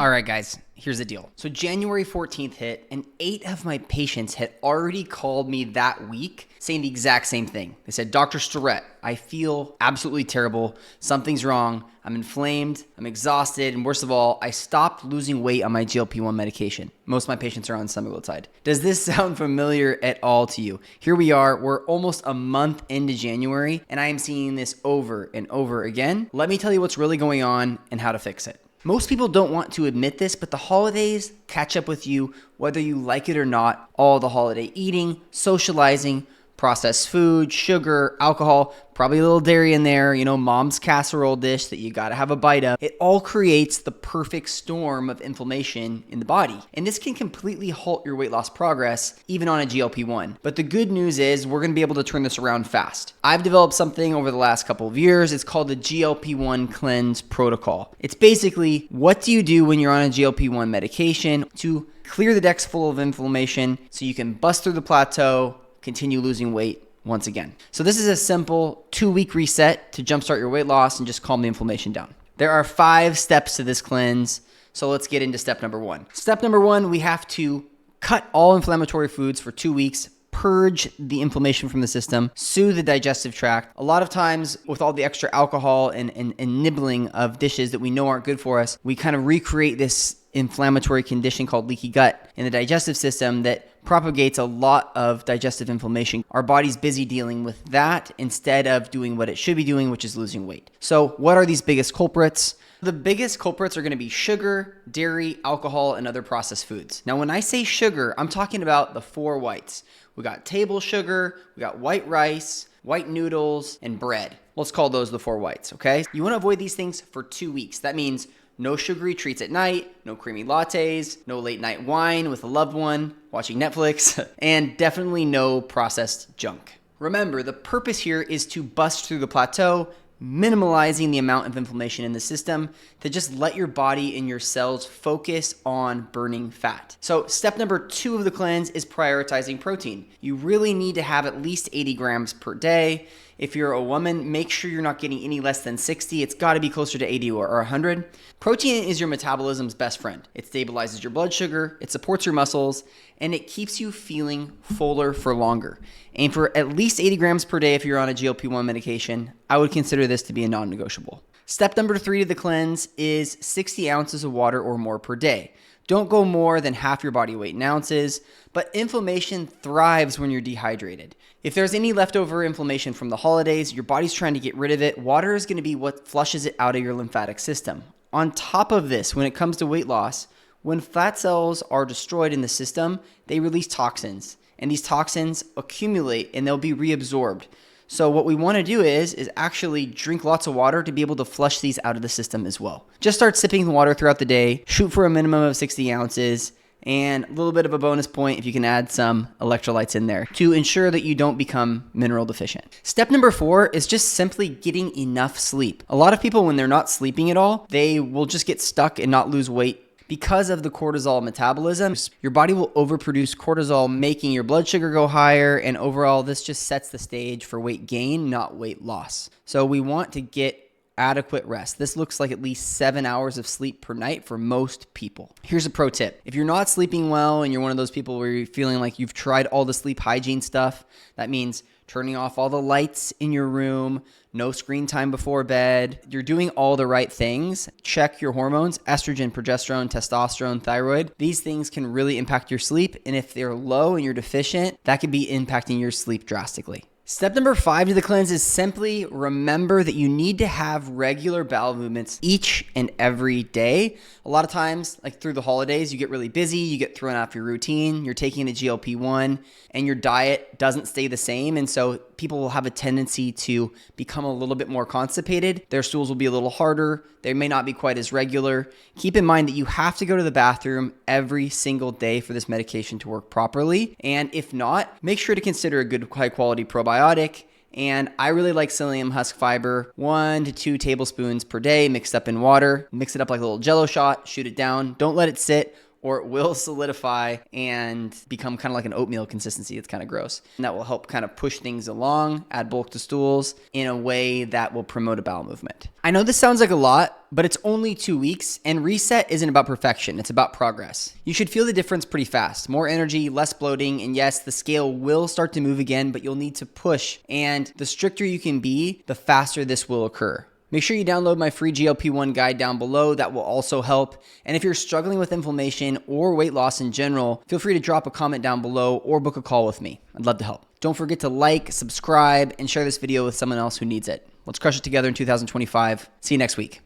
All right, guys, here's the deal. So January 14th hit, and 8 of my patients had already called me that week saying the exact same thing. They said, Dr. Stirrett, I feel absolutely terrible. Something's wrong. I'm inflamed. I'm exhausted. And worst of all, I stopped losing weight on my GLP-1 medication. Most of my patients are on semaglutide. Does this sound familiar at all to you? Here we are. We're almost a month into January, and I am seeing this over and over again. Let me tell you what's really going on and how to fix it. Most people don't want to admit this, but the holidays catch up with you whether you like it or not. All the holiday eating, socializing, processed food, sugar, alcohol, probably a little dairy in there, mom's casserole dish that you gotta have a bite of. It all creates the perfect storm of inflammation in the body. And this can completely halt your weight loss progress, even on a GLP-1. But the good news is we're gonna be able to turn this around fast. I've developed something over the last couple of years. It's called the GLP-1 Cleanse Protocol. It's basically, what do you do when you're on a GLP-1 medication to clear the decks full of inflammation so you can bust through the plateau, continue losing weight once again. So this is a simple 2-week reset to jumpstart your weight loss and just calm the inflammation down. There are 5 steps to this cleanse. So let's get into step number 1. Step number 1, we have to cut all inflammatory foods for 2 weeks, purge the inflammation from the system, soothe the digestive tract. A lot of times with all the extra alcohol and nibbling of dishes that we know aren't good for us, we kind of recreate this inflammatory condition called leaky gut in the digestive system that propagates a lot of digestive inflammation. Our body's busy dealing with that instead of doing what it should be doing, which is losing weight. So what are these biggest culprits? The biggest culprits are going to be sugar, dairy, alcohol, and other processed foods. Now, when I say sugar, I'm talking about the 4 whites. We got table sugar, we got white rice, white noodles, and bread. Let's call those the 4 whites, okay? You want to avoid these things for 2 weeks. That means no sugary treats at night, no creamy lattes, no late night wine with a loved one, watching Netflix, and definitely no processed junk. Remember, the purpose here is to bust through the plateau, minimalizing the amount of inflammation in the system to just let your body and your cells focus on burning fat. So step number 2 of the cleanse is prioritizing protein. You really need to have at least 80 grams per day. If you're a woman, make sure you're not getting any less than 60. It's got to be closer to 80 or 100. Protein is your metabolism's best friend. It stabilizes your blood sugar, it supports your muscles, and it keeps you feeling fuller for longer. Aim for at least 80 grams per day if you're on a GLP-1 medication. I would consider this to be a non-negotiable. Step number 3 to the cleanse is 60 ounces of water or more per day. Don't go more than half your body weight in ounces, but inflammation thrives when you're dehydrated. If there's any leftover inflammation from the holidays, your body's trying to get rid of it, water is going to be what flushes it out of your lymphatic system. On top of this, when it comes to weight loss, when fat cells are destroyed in the system, they release toxins, and these toxins accumulate and they'll be reabsorbed. So what we want to do is actually drink lots of water to be able to flush these out of the system as well. Just start sipping the water throughout the day, shoot for a minimum of 60 ounces, and a little bit of a bonus point if you can add some electrolytes in there to ensure that you don't become mineral deficient. Step number 4 is just simply getting enough sleep. A lot of people, when they're not sleeping at all, they will just get stuck and not lose weight. Because of the cortisol metabolism, your body will overproduce cortisol, making your blood sugar go higher, and overall, this just sets the stage for weight gain, not weight loss. So we want to get adequate rest. This looks like at least 7 hours of sleep per night for most people. Here's a pro tip. If you're not sleeping well and you're one of those people where you're feeling like you've tried all the sleep hygiene stuff, that means turning off all the lights in your room, no screen time before bed. You're doing all the right things. Check your hormones, estrogen, progesterone, testosterone, thyroid. These things can really impact your sleep. And if they're low and you're deficient, that could be impacting your sleep drastically. Step number 5 to the cleanse is simply remember that you need to have regular bowel movements each and every day. A lot of times, like through the holidays, you get really busy, you get thrown off your routine, you're taking a GLP-1, and your diet doesn't stay the same. And so people will have a tendency to become a little bit more constipated. Their stools will be a little harder. They may not be quite as regular. Keep in mind that you have to go to the bathroom every single day for this medication to work properly. And if not, make sure to consider a good high quality probiotic. And I really like psyllium husk fiber, 1 to 2 tablespoons per day mixed up in water. Mix it up like a little jello shot, shoot it down. Don't let it sit. or it will solidify and become kind of like an oatmeal consistency. It's kind of gross. And that will help kind of push things along, add bulk to stools in a way that will promote a bowel movement. I know this sounds like a lot, but it's only 2 weeks, and reset isn't about perfection. It's about progress. You should feel the difference pretty fast. More energy, less bloating, and yes, the scale will start to move again, but you'll need to push. And the stricter you can be, the faster this will occur. Make sure you download my free GLP-1 guide down below. That will also help. And if you're struggling with inflammation or weight loss in general, feel free to drop a comment down below or book a call with me. I'd love to help. Don't forget to like, subscribe, and share this video with someone else who needs it. Let's crush it together in 2025. See you next week.